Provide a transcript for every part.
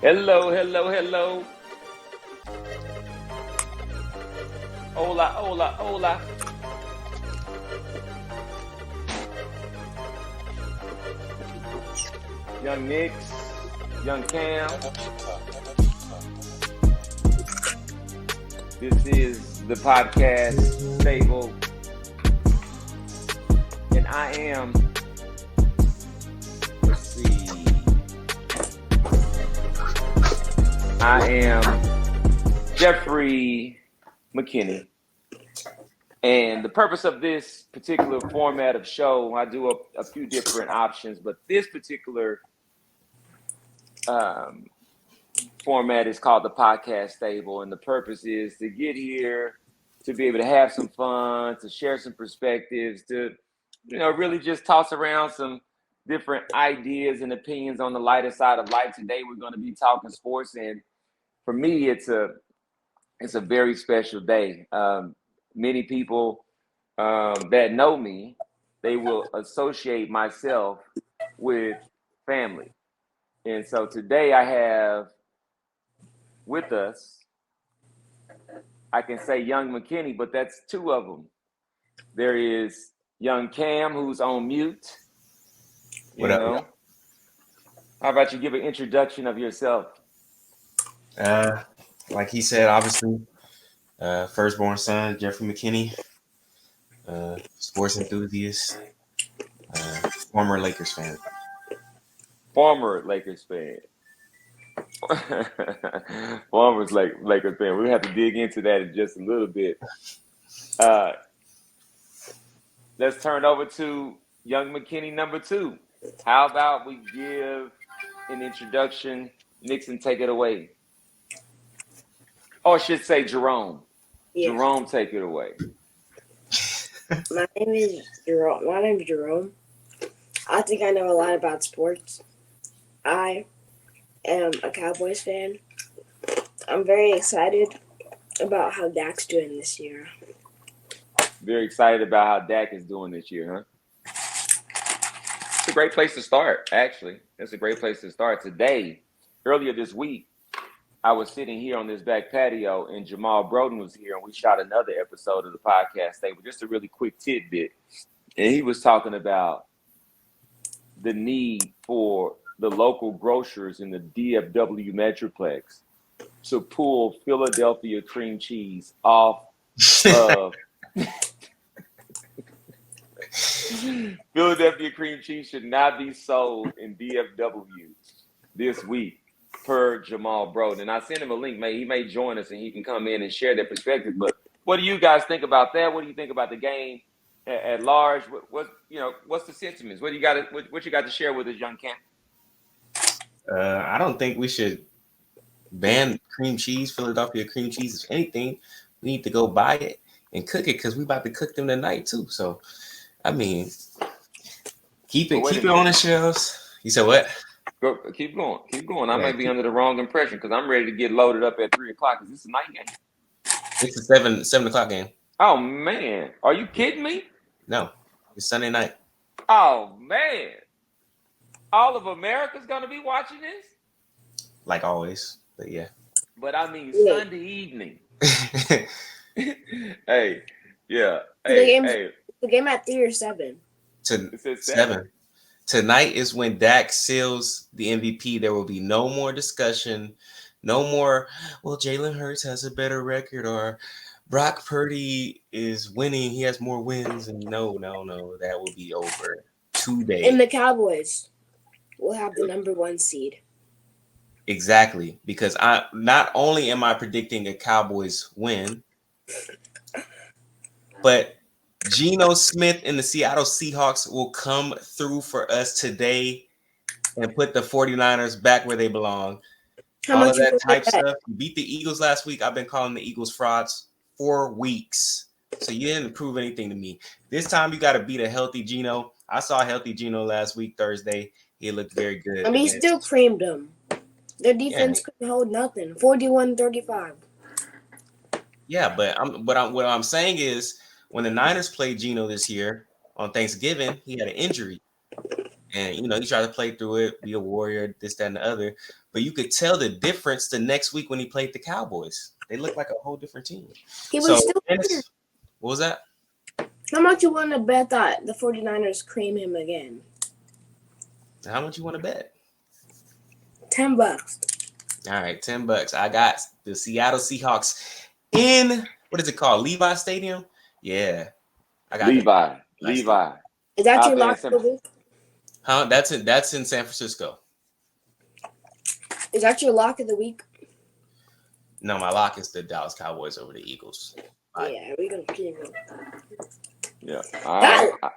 Hello, hello, hello. Hola, hola, hola. Young Nix, young Cam. This is the podcast stable. And I am, let's see. I am Jeffrey McKinney. And the purpose of this particular format of show, I do a few different options, but this particular format is called the podcast stable. And the purpose is to get here, to be able to have some fun, to share some perspectives, to, really just toss around some different ideas and opinions on the lighter side of life. Today, we're going to be talking sports. And for me, it's a very special day. Many people that know me, they will associate myself with family. And so today I have with us, I can say young McKinney, but that's two of them. There is young Cam, who's on mute. What up? How about you give an introduction of yourself? Like he said, obviously, firstborn son, Jeffrey McKinney, sports enthusiast, former Lakers fan. Former Lakers fan. Former Lakers fan. We have to dig into that in just a little bit. Let's turn over to young McKinney number 2. How about we give an introduction? Nixon, take it away. Or I should say Jerome. Yeah. Jerome, take it away. My name is Jerome. I think I know a lot about sports. I am a Cowboys fan. I'm very excited about how Dak's doing this year. Very excited about how Dak is doing this year, huh? It's a great place to start, actually. It's a great place to start. Today, earlier this week, I was sitting here on this back patio, and Jamal Broden was here, and we shot another episode of the podcast. They were just a really quick tidbit. And he was talking about the need for the local grocers in the DFW Metroplex to pull Philadelphia cream cheese off of Philadelphia cream cheese should not be sold in DFW this week, per Jamal Broden. And I sent him a link. He may join us and he can come in and share their perspective. But what do you guys think about that? What do you think about the game at large? What's the sentiments? What you got to share with us, young Cam? I don't think we should ban cream cheese, Philadelphia cream cheese. If anything, we need to go buy it and cook it because we about to cook them tonight too. So, I mean, keep it on the shelves. You said what? Go, keep going. I might be under the wrong impression because I'm ready to get loaded up at 3:00. Is this a night game? It's a 7 o'clock game. Oh man, are you kidding me? No, it's Sunday night. Oh man, all of America's gonna be watching this. Like always, but yeah. But I mean Sunday evening. Hey, yeah. The game at 3 or 7. To 7. Tonight is when Dak seals the MVP. There will be no more discussion, no more, well, Jalen Hurts has a better record or Brock Purdy is winning. He has more wins. And no, that will be over today. And the Cowboys will have the number 1 seed. Exactly. Because I not only am I predicting a Cowboys win, but Geno Smith and the Seattle Seahawks will come through for us today and put the 49ers back where they belong. All of that type stuff. You beat the Eagles last week. I've been calling the Eagles frauds for weeks. So you didn't prove anything to me. This time you got to beat a healthy Geno. I saw a healthy Geno last week, Thursday. He looked very good. And we still creamed them. Their defense couldn't hold nothing. 41-35. Yeah, but what I'm saying is when the Niners played Geno this year on Thanksgiving, he had an injury. And, he tried to play through it, be a warrior, this, that, and the other. but you could tell the difference the next week when he played the Cowboys. They looked like a whole different team. He was So, still and here. what was that? How much you want to bet that the 49ers cream him again? How much you want to bet? $10. All right, $10. I got the Seattle Seahawks in, what is it called? Levi Stadium? Yeah. I got Levi. Is that Out your there in lock of the week? Huh? That's in San Francisco. Is that your lock of the week? No, my lock is the Dallas Cowboys over the Eagles. Yeah, we're gonna keep him. Yeah.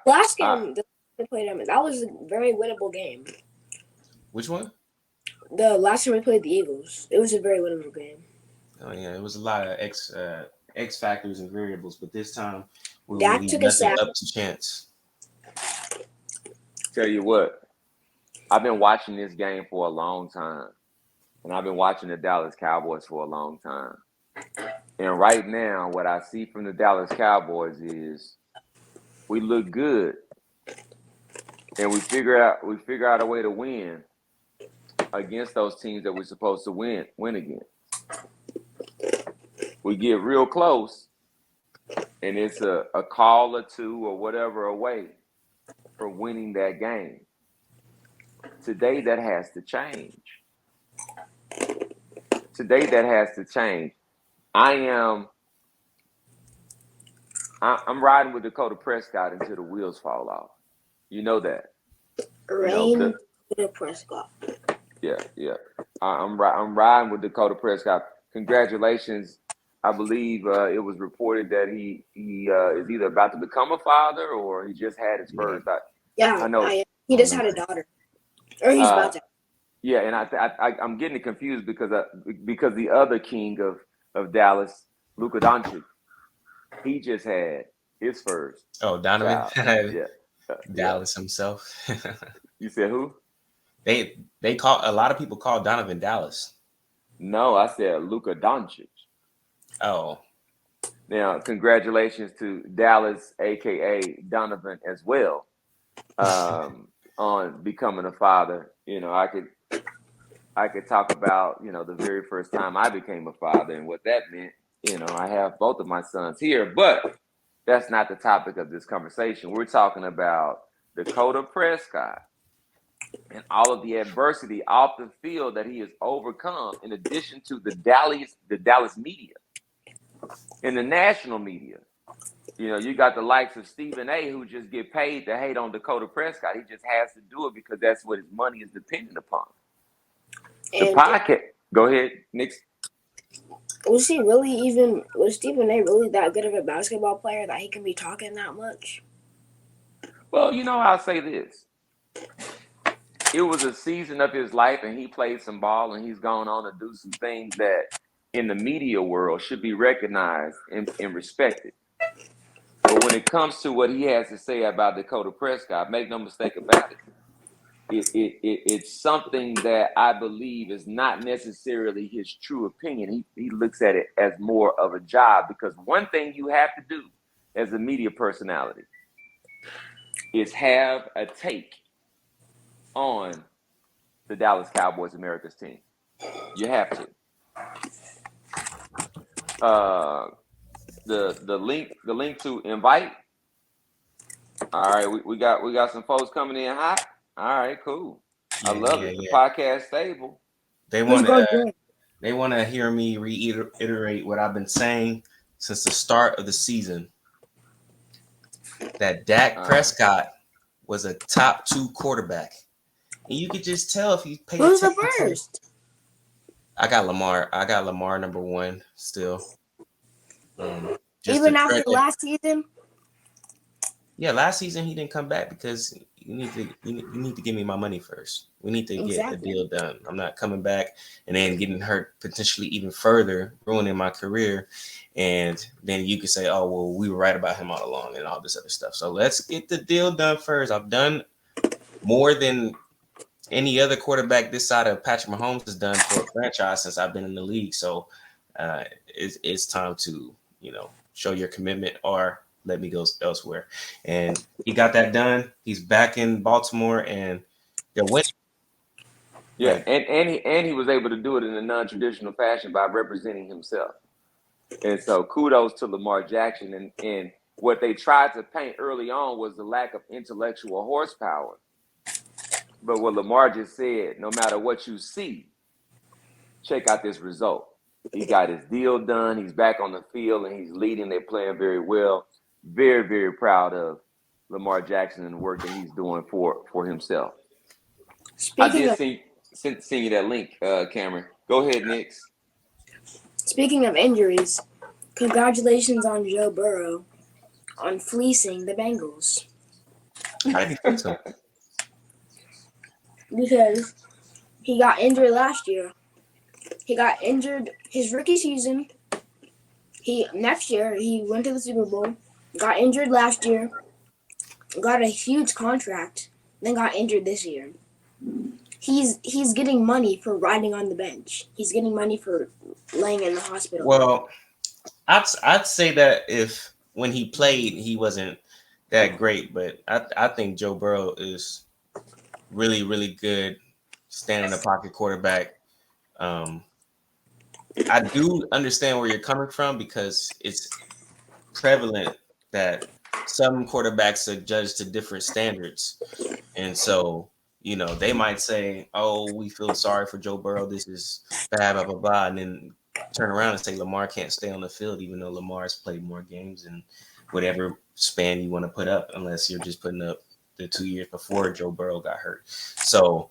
Last game they played him, that was a very winnable game. Which one? The last time we played the Eagles, it was a very winnable game. Oh yeah, it was a lot of X factors and variables, but this time we will Dak leave took a nothing sack. up to chance. Tell you what, I've been watching this game for a long time, and I've been watching the Dallas Cowboys for a long time. And right now, what I see from the Dallas Cowboys is we look good, and we figure out a way to win against those teams that we're supposed to win against. We get real close, and it's a call or two or whatever away from winning that game. Today, that has to change. I'm riding with Dakota Prescott until the wheels fall off. You know that. Rain Prescott. Yeah. I'm riding with Dakota Prescott. Congratulations. I believe it was reported that he is either about to become a father or he just had his first. I know. He just had a daughter, or he's about to. Yeah, and I'm getting it confused because the other king of Dallas, Luka Doncic, he just had his first. Oh, Donovan. Yeah. Dallas himself. You said who? They call, a lot of people call Donovan Dallas. No, I said Luka Doncic. Oh. Now, congratulations to Dallas, aka Donovan, as well, on becoming a father. I could talk about the very first time I became a father and what that meant. I have both of my sons here, but that's not the topic of this conversation. We're talking about Dakota Prescott and all of the adversity off the field that he has overcome, in addition to the Dallas media and the national media. You got the likes of Stephen A, who just get paid to hate on Dakota Prescott. He just has to do it because that's what his money is dependent upon. The podcast. Go ahead, Nick. Was Stephen A really that good of a basketball player that he can be talking that much? Well, I'll say this. It was a season of his life, and he played some ball, and he's gone on to do some things that in the media world should be recognized and respected. But when it comes to what he has to say about Dakota Prescott, make no mistake about it, it's something that I believe is not necessarily his true opinion. He looks at it as more of a job, because one thing you have to do as a media personality is have a take on the Dallas Cowboys, America's team. You have to. The link to invite. All right, we got some folks coming in hot. All right, cool. I love it. The podcast stable. They want to hear me reiterate what I've been saying since the start of the season. That Dak Prescott was a top 2 quarterback, and you could just tell if you pay attention. Who's the first? I got Lamar number 1 still. Even after last season. Yeah, last season he didn't come back because you need to give me my money first. We need to get a deal done. I'm not coming back and then getting hurt potentially even further, ruining my career. And then you could say, oh, well, we were right about him all along and all this other stuff. So let's get the deal done first. I've done more than any other quarterback this side of Patrick Mahomes has done for a franchise since I've been in the league. So it's time to, show your commitment or let me go elsewhere. And he got that done. He's back in Baltimore, and they're winning. Yeah, and he was able to do it in a non-traditional fashion by representing himself. And so kudos to Lamar Jackson. And what they tried to paint early on was the lack of intellectual horsepower. But what Lamar just said, no matter what you see, check out this result. He got his deal done. He's back on the field and he's leading. They're playing very well. Very, very proud of Lamar Jackson and the work that he's doing for himself. I Speaking did of send you that link, Cameron. Go ahead, Nix. speaking of injuries, congratulations on Joe Burrow on fleecing the Bengals. How did he think so? Because he got injured last year. He got injured his rookie season. Next year he went to the Super Bowl, got injured last year, got a huge contract, then got injured this year. He's getting money for riding on the bench. He's getting money for laying in the hospital. Well, I'd say that if when he played, he wasn't that great, but I think Joe Burrow is really, really good standing in the pocket quarterback. I do understand where you're coming from because it's prevalent that some quarterbacks are judged to different standards. And so, they might say, oh, we feel sorry for Joe Burrow. This is bad, blah, blah, blah. And then turn around and say Lamar can't stay on the field, even though Lamar's played more games and whatever span you want to put up, unless you're just putting up the 2 years before Joe Burrow got hurt. So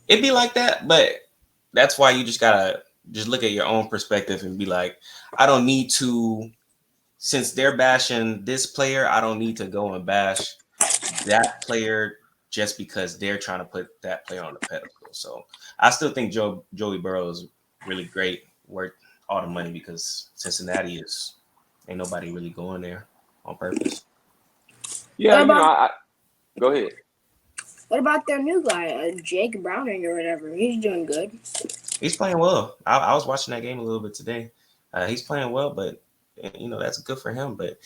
it'd be like that, but that's why you just gotta just look at your own perspective and be like, I don't need to, since they're bashing this player, I don't need to go and bash that player just because they're trying to put that player on the pedestal. So I still think Joey Burrow is really great, worth all the money because Cincinnati ain't nobody really going there on purpose. Yeah, go ahead. What about their new guy, Jake Browning or whatever? He's doing good. He's playing well. I was watching that game a little bit today. He's playing well, but that's good for him. But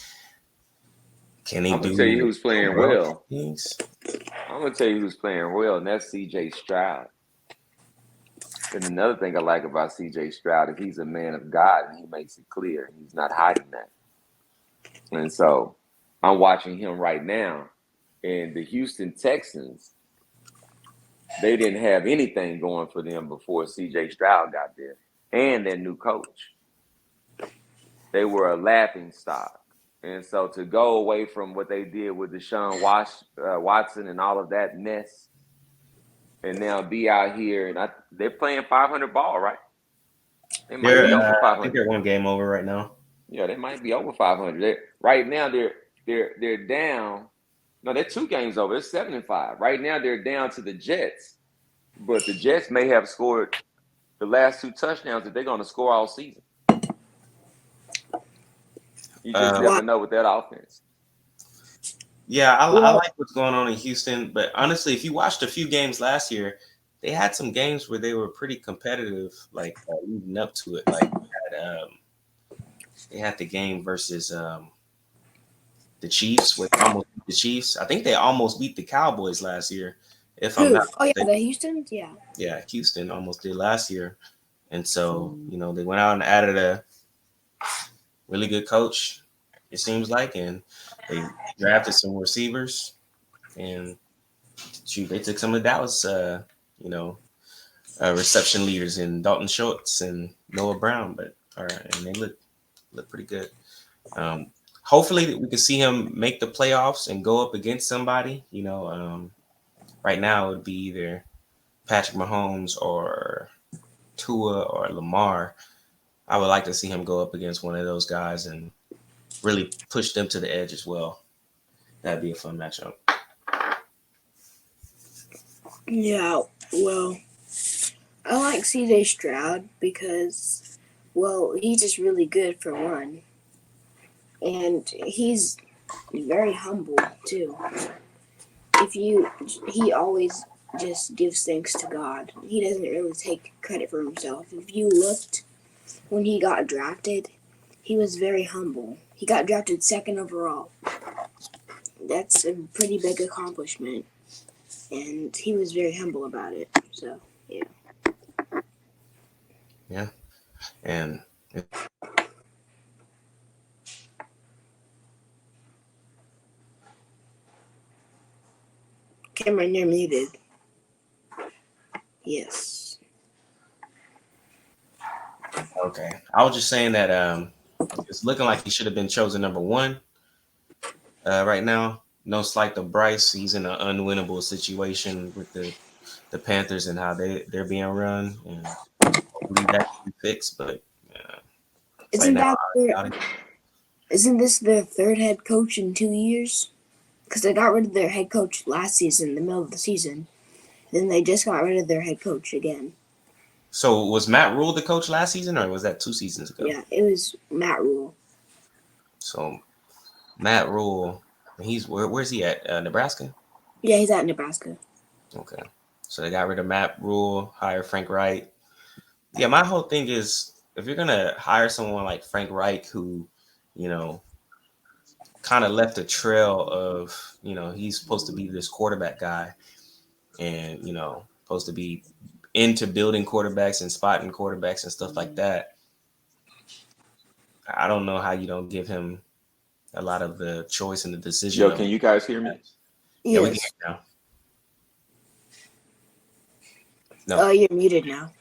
can he I'm do? gonna tell you who's playing well. Things? I'm gonna tell you who's playing well, and that's C.J. Stroud. And another thing I like about C.J. Stroud is he's a man of God, and he makes it clear. He's not hiding that. And so I'm watching him right now, and the Houston Texans, they didn't have anything going for them before C.J. Stroud got there, and their new coach. They were a laughing stock. And so to go away from what they did with Deshaun Watson and all of that mess, and now be out here, and they're playing 500 ball, right? They might be over 500. I think they're one game over right now. Yeah, they might be over 500. Right now, they're down. No, they're 2 games over. It's 7-5. Right now, they're down to the Jets, but the Jets may have scored the last 2 touchdowns that they're going to score all season. You just never know with that offense. Yeah, I like what's going on in Houston, but honestly, if you watched a few games last year, they had some games where they were pretty competitive, like leading up to it. Like they had the game versus the Chiefs, where they almost beat the Chiefs. I think they almost beat the Cowboys last year. If I'm not mistaken. The Houston, yeah. Yeah, Houston almost did last year, and so they went out and added a really good coach, it seems like, and they drafted some receivers, and they took some of Dallas, reception leaders in Dalton Schultz and Noah Brown, and they look pretty good. Hopefully we can see him make the playoffs and go up against somebody. Right now it would be either Patrick Mahomes or Tua or Lamar. I would like to see him go up against one of those guys and really push them to the edge as well. That'd be a fun matchup. Yeah, well, I like C.J. Stroud because, he's just really good for one. And he's very humble, too. He always just gives thanks to God. He doesn't really take credit for himself. If you looked when he got drafted, he was very humble. He got drafted 2nd overall. That's a pretty big accomplishment. and he was very humble about it. So Yeah, and Cameron, you're muted. Yes. okay. I was just saying that it's looking like he should have been chosen number one right now. No slight to Bryce. He's in an unwinnable situation with the Panthers and how they're being run, and hopefully that can be fixed. But right Isn't now, that I doubt it. isn't this their third head coach in 2 years? Because they got rid of their head coach last season, in the middle of the season. Then they just got rid of their head coach again. So was Matt Rule the coach last season, or was that 2 seasons ago? Yeah, it was Matt Rule. So Matt Rule, where's he at? Nebraska? Yeah, he's at Nebraska. Okay. So they got rid of Matt Rule, hire Frank Reich. Yeah, my whole thing is if you're gonna hire someone like Frank Reich, who, kind of left a trail of, he's supposed to be this quarterback guy, and supposed to be into building quarterbacks and spotting quarterbacks and stuff like that. I don't know how you don't give him a lot of the choice and the decision. Yo, can you guys hear me? Yeah, we Yes. can hear now. No. Oh, you're muted now.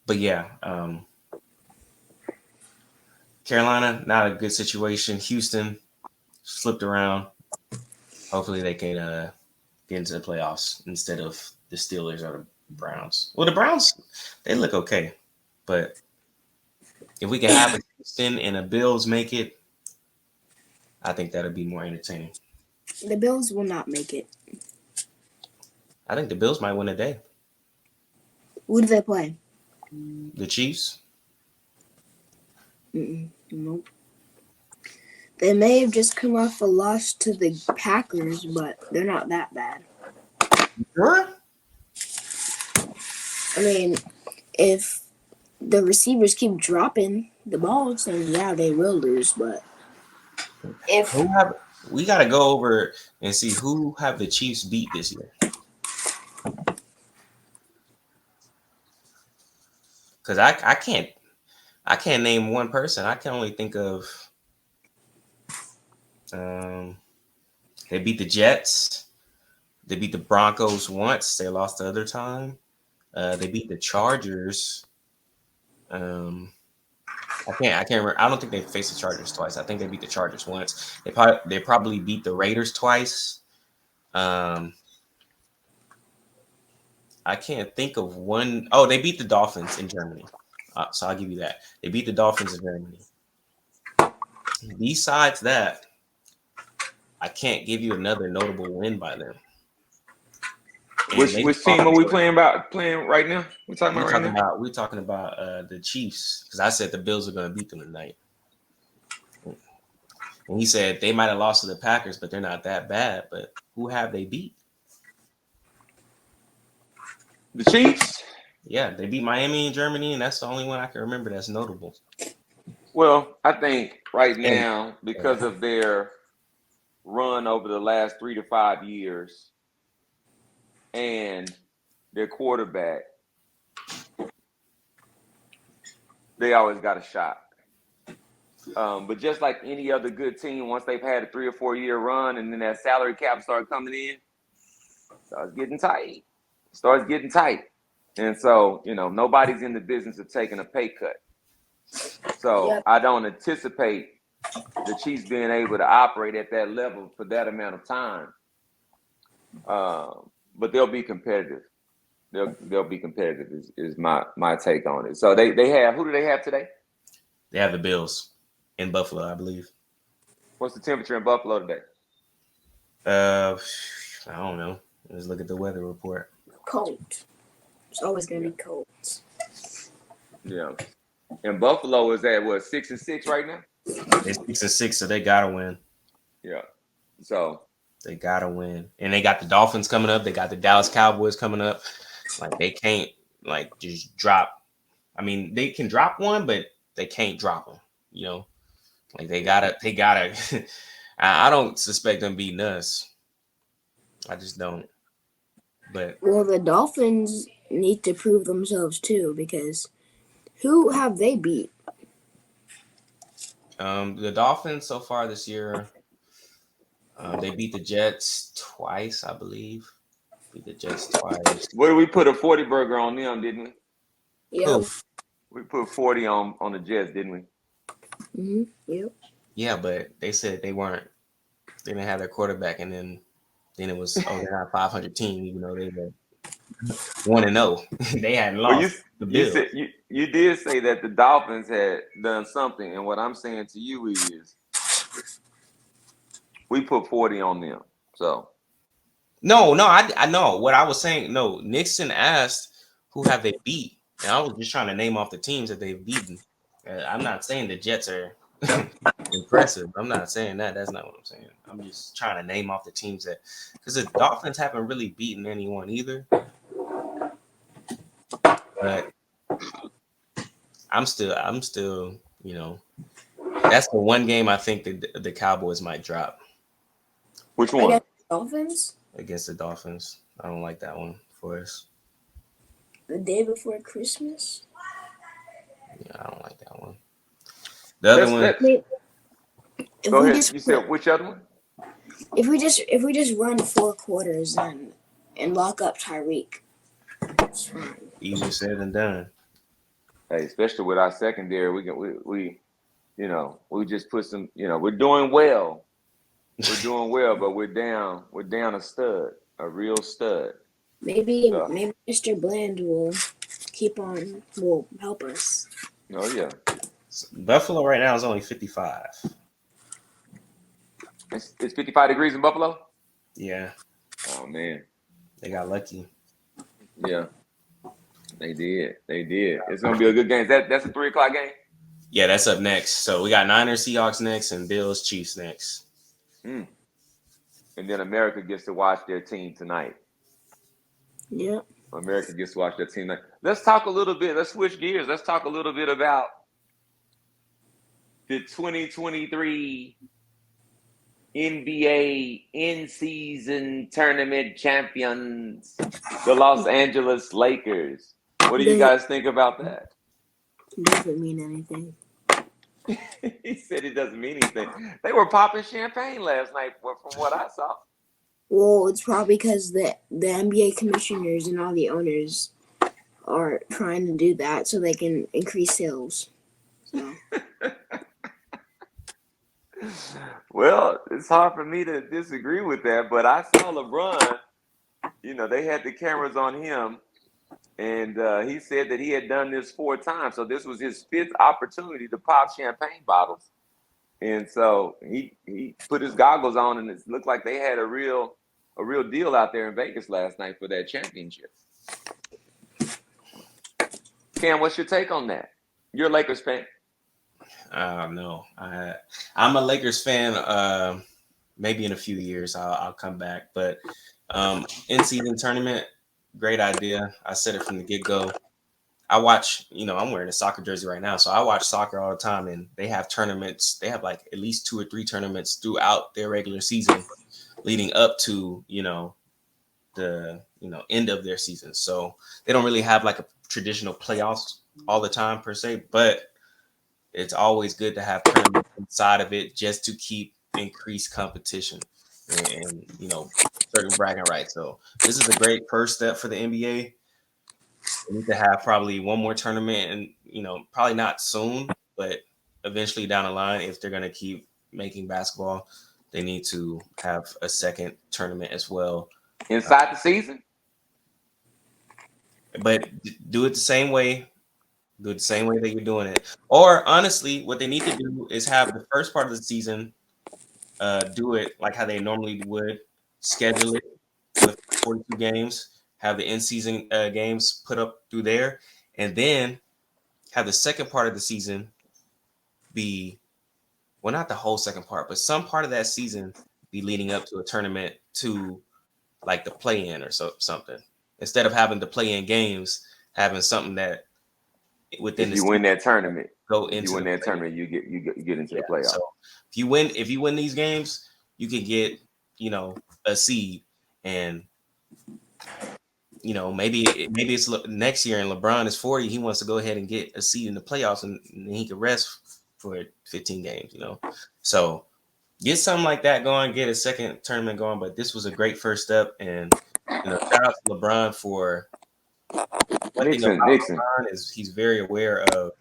But yeah, Carolina, not a good situation. Houston slipped around. Hopefully they can get into the playoffs instead of the Steelers or the Browns. Well, the Browns, they look okay. But if we can have a Houston and a Bills make it, I think that'll be more entertaining. The Bills will not make it. I think the Bills might win a day. Who do they play? The Chiefs? Nope. They may have just come off a loss to the Packers, but they're not that bad. Sure. I mean, if the receivers keep dropping the balls, then yeah, they will lose. But if we got to go over and see who have the Chiefs beat this year. Because I can't name one person. I can only think of they beat the Jets. They beat the Broncos once. They lost the other time. They beat the Chargers. I can't remember. I don't think they faced the Chargers twice. I think they beat the Chargers once. They probably beat the Raiders twice. I can't think of one. Oh, they beat the Dolphins in Germany. So I'll give you that. They beat the Dolphins in Germany. Besides that, I can't give you another notable win by them. Which team are we playing right now? We're talking about the Chiefs, because I said the Bills are going to beat them tonight. And he said they might have lost to the Packers, but they're not that bad. But who have they beat? The Chiefs? Yeah, they beat Miami in Germany, and that's the only one I can remember that's notable. Well, I think right now, because of their run over the last 3 to 5 years and their quarterback, they always got a shot. But just like any other good team, once they've had a 3 or 4 year run and then that salary cap started coming in, starts getting tight. And so, nobody's in the business of taking a pay cut. So yep. I don't anticipate the Chiefs being able to operate at that level for that amount of time. But they'll be competitive. They'll be competitive is my take on it. So they have, who do they have today? They have the Bills in Buffalo, I believe. What's the temperature in Buffalo today? I don't know. Let's look at the weather report. Cold. It's always going to be cold. Yeah. And Buffalo is at, 6-6 right now? They're 6-6, so they got to win. Yeah. So. They got to win. And they got the Dolphins coming up. They got the Dallas Cowboys coming up. Like, they can't, just drop. I mean, they can drop one, but they can't drop them, Like, they gotta I don't suspect them beating us. I just don't. But Well, the Dolphins need to prove themselves too, because who have they beat? the Dolphins so far this year, they beat the Jets twice, I believe. Beat the Jets twice. What did we put a 40 burger on them, didn't we? Yep. We put 40 on the Jets, didn't we? Yep. Yeah, but they said they didn't have their quarterback, and then it was they're not 500 team, even though they were 1-0. They hadn't Well, lost the you Bills. said you did say that the Dolphins had done something, and what I'm saying to you is we put 40 on them. So No, I know what I was saying. No, Nixon asked who have they beat, and I was just trying to name off the teams that they've beaten. I'm not saying the Jets are impressive. I'm not saying that. That's not what I'm saying. I'm just trying to name off the teams that, because the Dolphins haven't really beaten anyone either. But I'm still, that's the one game I think that the Cowboys might drop which one? Against the Dolphins against the Dolphins. I don't like that one for us. the day before Christmas. Yeah, I don't like that one. The other one, Wait, if Go we ahead. just You said which other one? if we just run 4 quarters and lock up Tyreek, it's fine. easier said than done. Hey, especially with our secondary, we just put some. We're doing well. We're doing well, but we're down a stud, a real stud. Maybe So, Mr. Bland will help us. oh yeah, Buffalo right now is only 55. it's 55 degrees in Buffalo. Yeah, Oh man, they got lucky. yeah, they did. It's gonna be a good game. That's a 3 o'clock game. Yeah, that's up next. So we got Niners, Seahawks next, and Bills, Chiefs next. And then America gets to watch their team tonight. Yep. America gets to watch their team tonight. Let's talk a little bit. Let's switch gears. Let's talk a little bit about the 2023 NBA in-season tournament champions, the Los Angeles Lakers. What do you guys think about that? Doesn't mean anything. He said it doesn't mean anything. They were popping champagne last night from what I saw. Well, it's probably because the NBA commissioners and all the owners are trying to do that so they can increase sales. So. Well, it's hard for me to disagree with that, but I saw LeBron. They had the cameras on him, and he said that he had done this 4 times. So this was his 5th opportunity to pop champagne bottles. And so he put his goggles on, and it looked like they had a real deal out there in Vegas last night for that championship. Cam, what's your take on that? You're a Lakers fan. No, I'm a Lakers fan. Maybe in a few years I'll come back, but in-season tournament, great idea. I said it from the get-go. I watch, I'm wearing a soccer jersey right now, so I watch soccer all the time, and they have tournaments. They have like at least 2 or 3 tournaments throughout their regular season, leading up to the end of their season. So they don't really have like a traditional playoffs all the time per se, but it's always good to have tournaments inside of it just to keep increased competition and certain bragging rights. So this is a great first step for the NBA. We need to have probably one more tournament, and probably not soon, but eventually down the line, if they're going to keep making basketball, they need to have a second tournament as well inside the season. But do it the same way. Do it the same way that you're doing it. Or honestly, what they need to do is have the first part of the season do it like how they normally would, schedule it with 42 games, have the in-season games put up through there, and then have the second part of the season be, well, not the whole second part, but some part of that season be leading up to a tournament to like the play-in or something. Instead of having the play-in games, having something that within if you win that tournament. go If you into win the that play. tournament, you get into the playoffs. So if you win these games, you could get, a seed, and maybe it's next year and LeBron is 40. He wants to go ahead and get a seed in the playoffs, and he can rest for 15 games. So get something like that going, get a second tournament going. But this was a great first step, and shout out to LeBron for one thing about Nixon. LeBron is he's very aware of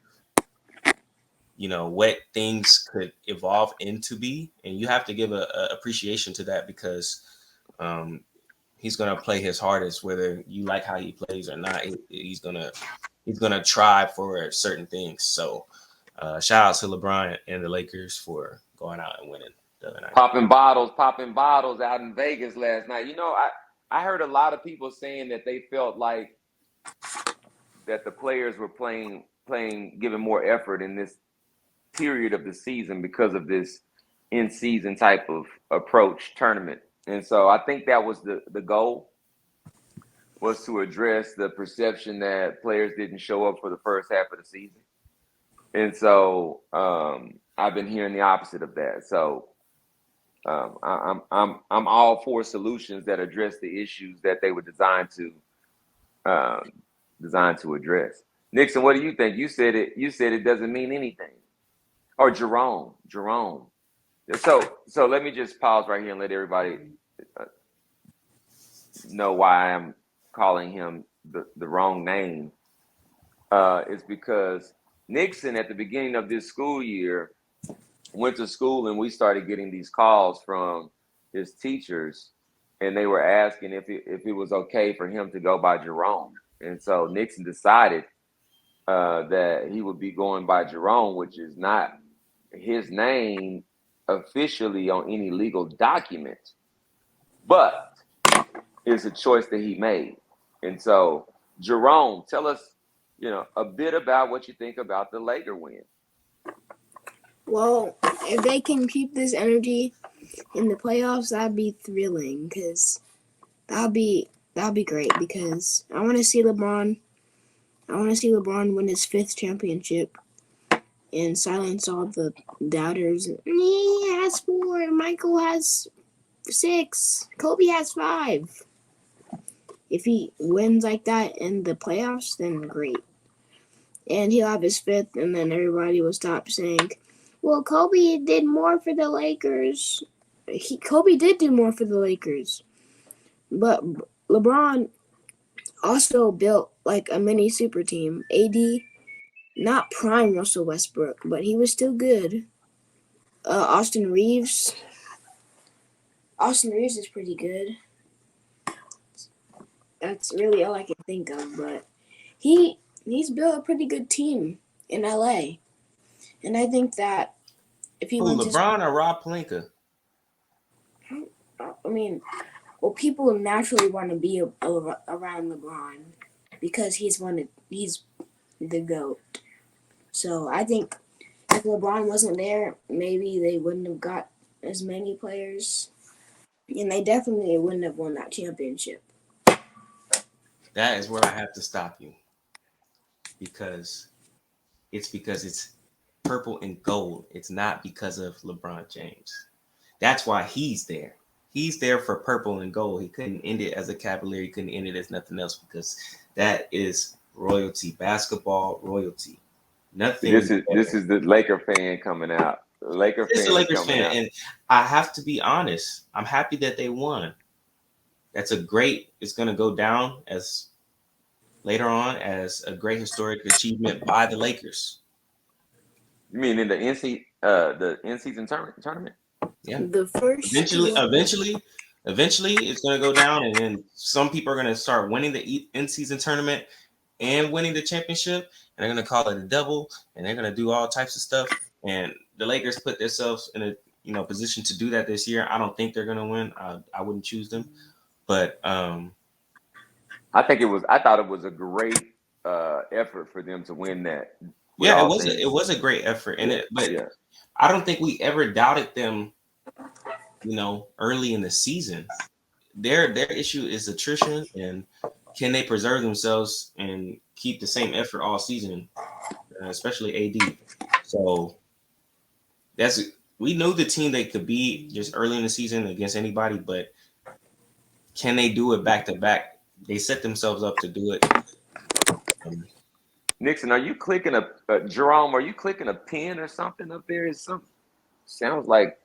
what things could evolve into be, and you have to give a appreciation to that, because he's gonna play his hardest, whether you like how he plays or not. He's gonna try for certain things. So shout out to LeBron and the Lakers for going out and winning the other night. Popping bottles out in Vegas last night. I heard a lot of people saying that they felt like that the players were giving more effort in this period of the season because of this in-season type of approach tournament. And so I think that was the goal, was to address the perception that players didn't show up for the first half of the season. And so I've been hearing the opposite of that. So I'm all for solutions that address the issues that they were designed to address. Nixon, what do you think? You said it doesn't mean anything. Or Jerome. So let me just pause right here and let everybody know why I'm calling him the wrong name. It's because Nixon, at the beginning of this school year, went to school, and we started getting these calls from his teachers, and they were asking if it was okay for him to go by Jerome. And so Nixon decided that he would be going by Jerome, which is not his name officially on any legal document, but it's a choice that he made. And so, Jerome, tell us, a bit about what you think about the Laker win. Well, if they can keep this energy in the playoffs, that'd be thrilling, because that'd be great, because I want to see LeBron. I want to see LeBron win his 5th championship and silence all the doubters. He has 4. Michael has 6. Kobe has 5. If he wins like that in the playoffs, then great. And he'll have his 5th, and then everybody will stop saying, well, Kobe did more for the Lakers. Kobe did do more for the Lakers. But LeBron also built like a mini super team. AD, not prime Russell Westbrook, but he was still good. Austin Reeves is pretty good. That's really all I can think of. But he's built a pretty good team in LA. And I think that if he wins LeBron or Rob Pelinka? I mean, well, people naturally want to be around LeBron because he's the GOAT. So I think if LeBron wasn't there, maybe they wouldn't have got as many players, and they definitely wouldn't have won that championship. That is where I have to stop you, because it's purple and gold. It's not because of LeBron James. That's why he's there. He's there for purple and gold. He couldn't end it as a Cavalier. He couldn't end it as nothing else, because that is royalty, basketball royalty. Nothing. This is the Laker fan coming out. The Laker It's fan a Lakers coming fan, out. and I have to be honest. I'm happy that they won. It's going to go down as later on as a great historic achievement by the Lakers. You mean in the in-season tournament? Yeah. The first Eventually, it's going to go down, and then some people are going to start winning the in-season tournament and winning the championship, and they're going to call it a double, and they're going to do all types of stuff. And the Lakers put themselves in a position to do that this year. I don't think they're going to win. I wouldn't choose them, but I thought it was a great effort for them to win that. Yeah, it was a great effort, but I don't think we ever doubted them. Early in the season, their issue is attrition, and can they preserve themselves and keep the same effort all season? especially AD. So we knew the team they could be just early in the season against anybody, but can they do it back to back? They set themselves up to do it. Nixon, are you clicking Jerome? Are you clicking a pen or something up there? Is some sounds like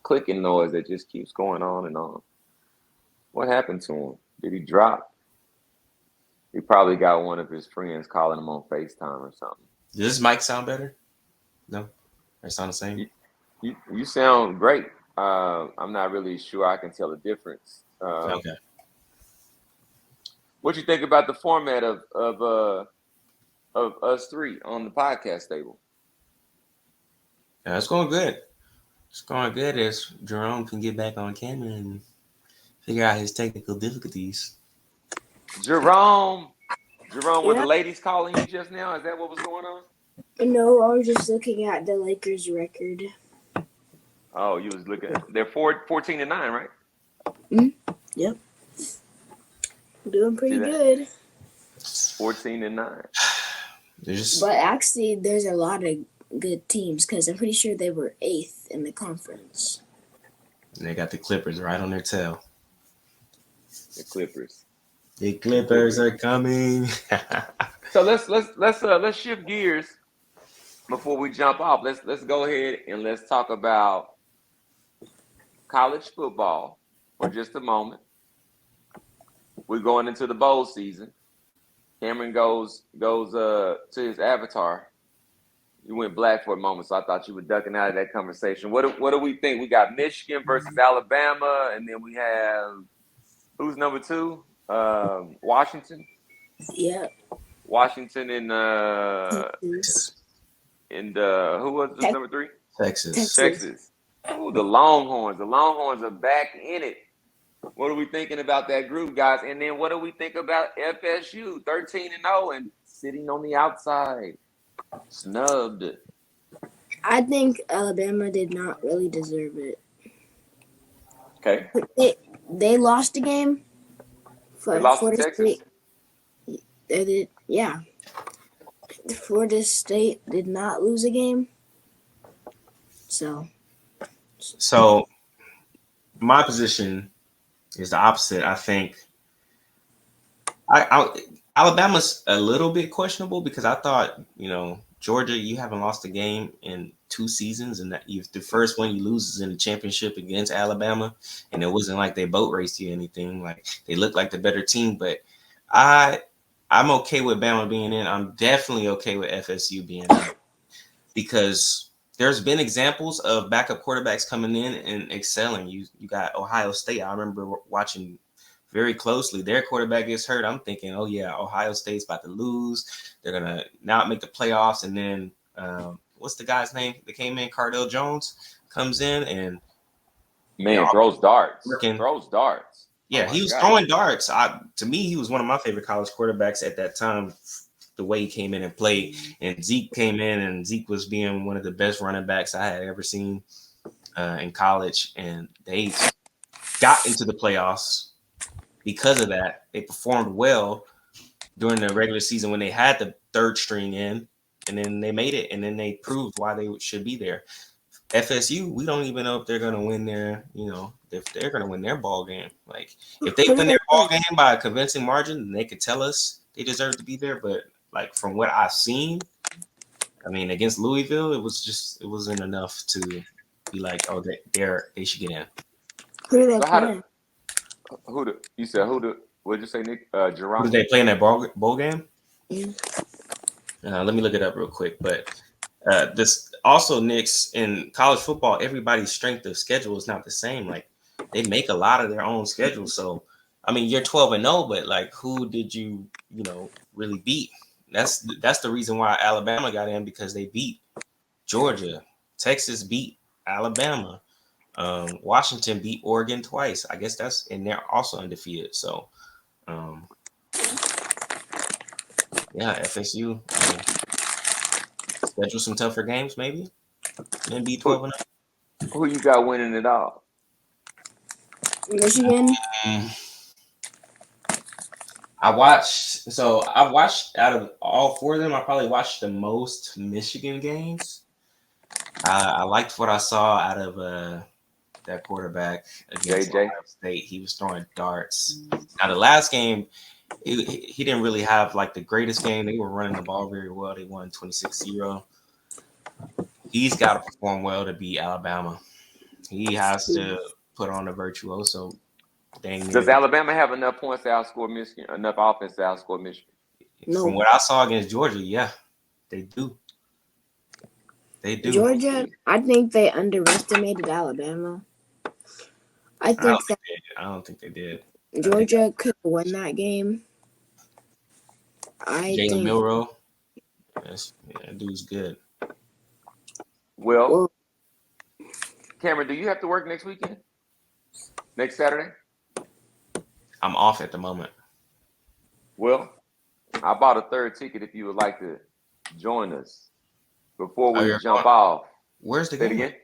clicking noise that just keeps going on and on. What happened to him? Did he drop? He probably got one of his friends calling him on FaceTime or something. Does this mic sound better? No, it sound the same. You sound great. I'm not really sure I can tell the difference. Okay. What you think about the format of us three on the podcast table? Yeah, it's going good. It's going good as Jerome can get back on camera and figure out his technical difficulties. Jerome, were Yeah. the ladies calling you just now? Is that what was going on? No, I was just looking at the Lakers record. Oh, you was looking. They're 14-9, right? Yep. Doing pretty good. 14-9. But actually, there's a lot of good teams because I'm pretty sure they were 8th in the conference. And they got the Clippers right on their tail. The Clippers. The Clippers are coming. So let's shift gears before we jump off. Let's go ahead and let's talk about college football for just a moment. We're going into the bowl season. Cameron goes to his avatar. You went black for a moment, so I thought you were ducking out of that conversation. What do we think? We got Michigan versus Alabama, and then we have who's number 2? Washington. Yeah. Washington and who was number 3? Texas. Oh, the Longhorns. The Longhorns are back in it. What are we thinking about that group, guys? And then what do we think about FSU, 13-0 and sitting on the outside, snubbed? I think Alabama did not really deserve it. Okay. They lost a game. They lost to Texas? Yeah. Florida State did not lose a game. So my position is the opposite. I think Alabama's a little bit questionable because I thought, Georgia, you haven't lost a game in 2 seasons, and that the first one you lose is in the championship against Alabama, and it wasn't like they boat raced you or anything. Like they looked like the better team, but I'm okay with Bama being in. I'm definitely okay with FSU being in because there's been examples of backup quarterbacks coming in and excelling. You got Ohio State. I remember watching very closely. Their quarterback gets hurt. I'm thinking, oh yeah, Ohio State's about to lose. They're gonna not make the playoffs. And then what's the guy's name that came in? Cardell Jones comes in and throws darts. Throws darts. Yeah, he was throwing darts. To me, he was one of my favorite college quarterbacks at that time. The way he came in and played, and Zeke came in, and Zeke was being one of the best running backs I had ever seen in college, and they got into the playoffs because of that. They performed well during the regular season when they had the third string in, and then they made it, and then they proved why they should be there. FSU, we don't even know if they're going to win if they're going to win their ball game. Like, if they win their ball game by a convincing margin, then they could tell us they deserve to be there, but like from what I've seen, I mean, against Louisville, it wasn't enough to be like, oh, they should get in. Who do they play? What'd you say, Nick? Jerome? Who did they play in that bowl game? Yeah. Let me look it up real quick. But this also, Knicks, in college football, everybody's strength of schedule is not the same. Like, they make a lot of their own schedule. So, I mean, you're 12-0, but like, who did you really beat? That's the reason why Alabama got in, because they beat Georgia. Texas beat Alabama. Washington beat Oregon twice. I guess and they're also undefeated. So, FSU schedule some tougher games maybe, and be 12-0. Who you got winning it all? Michigan. I've watched out of all four of them. I probably watched the most Michigan games. I liked what I saw out of that quarterback against JJ. Ohio State. He was throwing darts. Now the last game, he didn't really have like the greatest game. They were running the ball very well. They won 26-0. He's got to perform well to beat Alabama. He has to put on a virtuoso dang near. Does Alabama have enough points to outscore Michigan? Enough offense to outscore Michigan? No. From what I saw against Georgia, yeah, they do. They do. Georgia, I think they underestimated Alabama. I think that I don't think they did. Georgia could win that game. I Jalen think. Milroe, that dude's good. Well, Cameron, do you have to work next weekend? Next Saturday? I'm off at the moment. Well, I bought a third ticket if you would like to join us before we jump off. Where's the Say it game? again.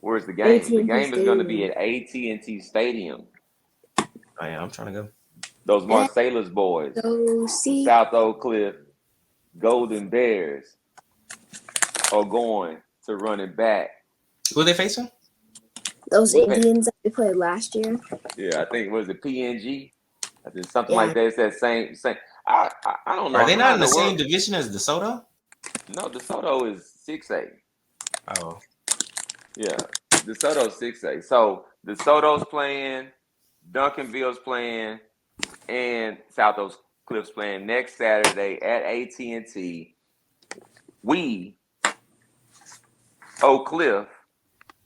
Where's the game? AT&T The game is going to be Stadium. at AT&T Stadium. Oh, yeah, I'm trying to go. Those Marsalis boys, So see, South Oak Cliff, Golden Bears are going to run it back. Who are they facing? those Indians that we played last year. Yeah, I think was it PNG? I think something like that. It's that same. I don't know. Are they not How in the same world? division as DeSoto? No, DeSoto is 6A. Oh, Yeah, DeSoto's 6A. So DeSoto's playing, Duncanville's playing, and South Oak Cliff's playing next Saturday at AT&T. We, Oak Cliff,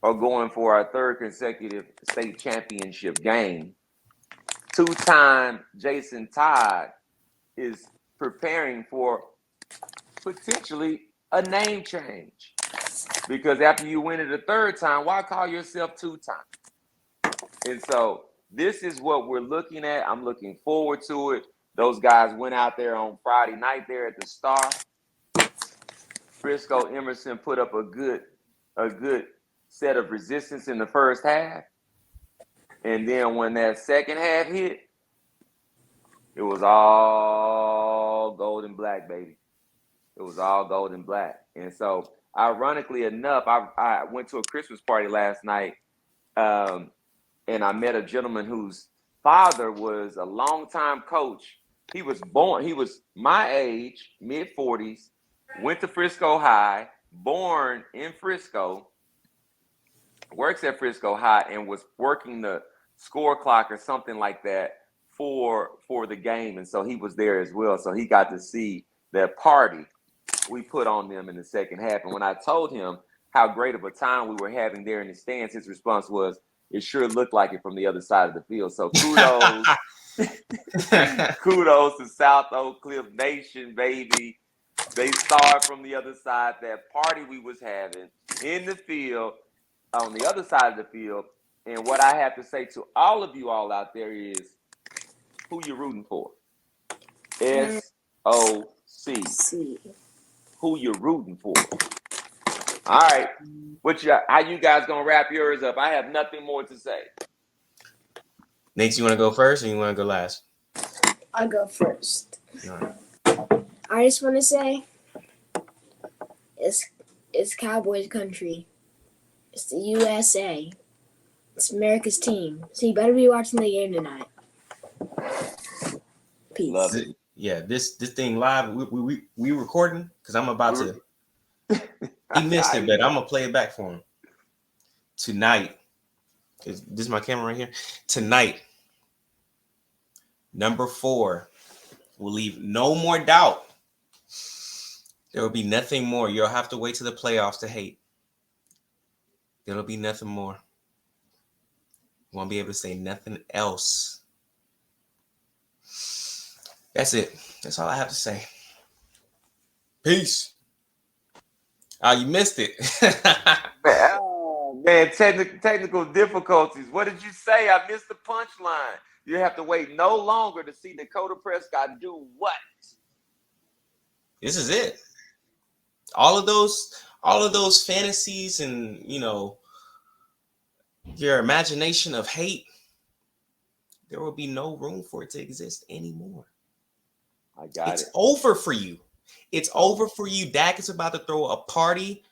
are going for our third consecutive state championship game. Two-time Jason Todd is preparing for potentially a name change. Because after you win it a third time, why call yourself two-time? And so this is what we're looking at. I'm looking forward to it. Those guys went out there on Friday night there at the Star. Frisco Emerson put up a good set of resistance in the first half. And then when that second half hit, it was all gold and black, baby. It was all gold and black. And so, ironically enough, I went to a Christmas party last night, and I met a gentleman whose father was a longtime coach. He was my age, mid-40s, went to Frisco High, born in Frisco, works at Frisco High, and was working the score clock or something like that for the game. And so he was there as well. So he got to see that party we put on them in the second half. And when I told him how great of a time we were having there in the stands, his response was, "It sure looked like it from the other side of the field." So kudos to South Oak Cliff Nation, baby. They saw it from the other side. That party we was having in the field, on the other side of the field. And what I have to say to all of you all out there is, who you rooting for? SOC. Who you rooting for? All right. How you guys gonna wrap yours up? I have nothing more to say. Nate, you want to go first or you want to go last? I'll go first. All right. I just want to say, it's Cowboys country. It's the USA. It's America's team. So you better be watching the game tonight. Peace. Love it. Yeah, this thing live. We recording because I'm about to. He missed it, but I'm gonna play it back for him tonight. This is my camera right here. Tonight, number 4 will leave no more doubt. There will be nothing more. You'll have to wait to the playoffs to hate. There'll be nothing more. You won't be able to say nothing else. That's it. That's all I have to say. Peace. Oh, you missed it. Man, technical difficulties. What did you say? I missed the punchline. You have to wait no longer to see Dakota Prescott do what? This is it. All of those fantasies and, your imagination of hate, there will be no room for it to exist anymore. I got It's it. over for you. It's over for you. Dak is about to throw a party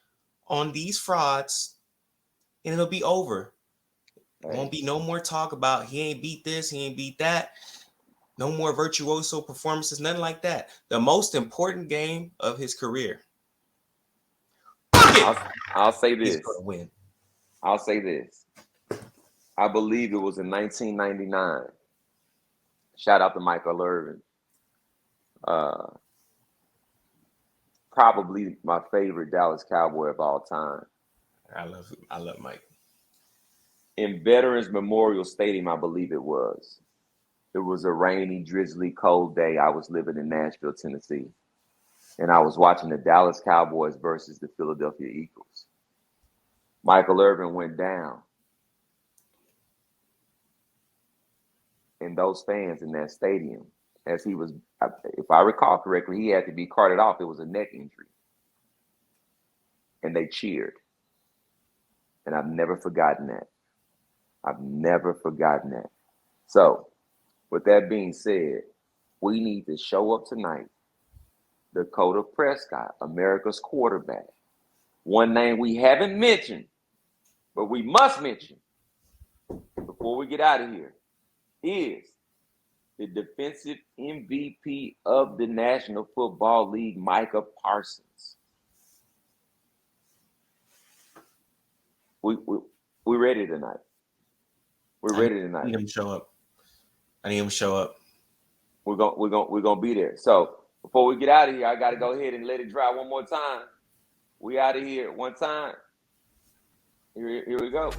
on these frauds, and it'll be over. There won't be no more talk about he ain't beat this, he ain't beat that. No more virtuoso performances, nothing like that. The most important game of his career. I'll say He's this. going to win. I'll say this. I believe it was in 1999. Shout out to Michael Irvin. Probably my favorite Dallas Cowboy of all time. I love Mike. In Veterans Memorial Stadium, I believe it was. It was a rainy, drizzly, cold day. I was living in Nashville, Tennessee. And I was watching the Dallas Cowboys versus the Philadelphia Eagles. Michael Irvin went down. And those fans in that stadium, as he was, if I recall correctly, he had to be carted off. It was a neck injury. And they cheered. And I've never forgotten that. I've never forgotten that. So, with that being said, we need to show up tonight. Dakota Prescott, America's quarterback. One name we haven't mentioned, but we must mention before we get out of here is the defensive MVP of the National Football League, Micah Parsons. We're ready tonight. We're ready tonight. I need him to show up. We're gonna be there. So before we get out of here, I gotta go ahead and let it dry one more time. We out of here one time. Here we go.